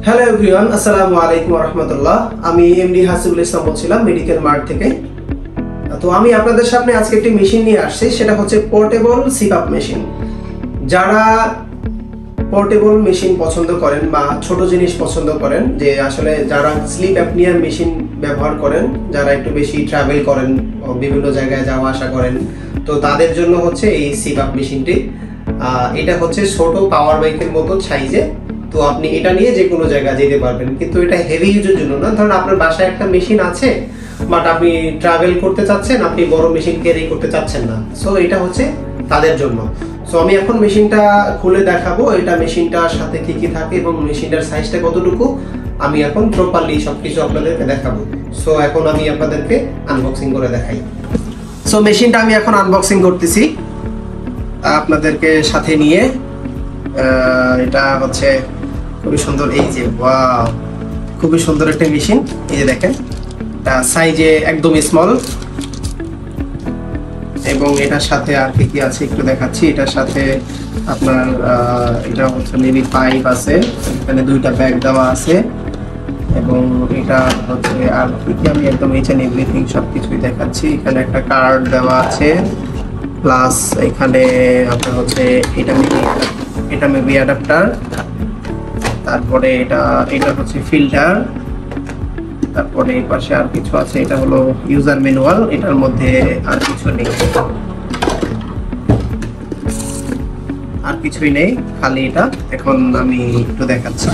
Hello everyone, আসসালামু আলাইকুম ওয়া রাহমাতুল্লাহ। আমি এমডি হাসিবুল ইসলাম বলছিলাম মেডিকেল মার্ট থেকে। তো আমি আপনাদের সামনে আজকে একটি মেশিন নিয়ে আসছি, সেটা হচ্ছে পোর্টেবল সিপআপ মেশিন। যারা পোর্টেবল মেশিন পছন্দ করেন বা ছোট জিনিস পছন্দ করেন, যে আসলে যারা স্লিপ অ্যাপনিয়ার মেশিন ব্যবহার করেন, যারা একটু বেশি ট্রাভেল করেন, বিভিন্ন জায়গায় যাওয়া আসা করেন, তো তাদের জন্য হচ্ছে এই সিপআপ মেশিনটি। এটা হচ্ছে ছোট পাওয়ার বাইকের মতো সাইজে। তো আপনি এটা নিয়ে যে কোনো জায়গায় যেতে পারবেন, কিন্তু এটা হেভি ইউজের জন্য না। ধরুন আপনার বাসায় একটা মেশিন আছে, বাট আপনি ট্রাভেল করতে চাচ্ছেন, আপনি বড় মেশিন ক্যারি করতে চাচ্ছেন না, সো এটা হচ্ছে তাদের জন্য। সো আমি এখন মেশিনটা খুলে দেখাবো, এটা মেশিনটার সাথে কি কি থাকে এবং মেশিনটার সাইজটা কতটুকু আমি এখন প্রপারলি সবকিছু আপনাদেরকে দেখাবো। সো এখন আমি আপনাদেরকে আনবক্সিং করে দেখাই। সো মেশিনটা আমি এখন আনবক্সিং করতেছি আপনাদেরকে সাথে নিয়ে। এটা হচ্ছে খুবই সুন্দর, এই যে ওয়াও, খুবই সুন্দর একটা মেশিন। এই যে দেখেন, এটা সাইজে একদম স্মল, এবং এটার সাথে আর কি কি আছে একটু দেখাচ্ছি। এটার সাথে আপনার এটা হচ্ছে মেবি পাইপ আছে, এখানে দুইটা ব্যাগ দেওয়া আছে, এবং এটা হচ্ছে আর কি কি আমি একদম এইচ এন্ড এভরিথিং সবকিছুই দেখাচ্ছি। এখানে একটা কার্ড দেওয়া আছে, প্লাস এখানে আপনার হচ্ছে এটা মেবি অ্যাডাপ্টার, তারপরে এটা হচ্ছে ফিল্টার, তারপরে এই পাশে আর কিছু আছে, এটা হলো ইউজার ম্যানুয়াল। এটার মধ্যে আর কিছু নেই, আর কিছুই নেই, খালি এটা। এখন আমি একটু দেখাচ্ছি।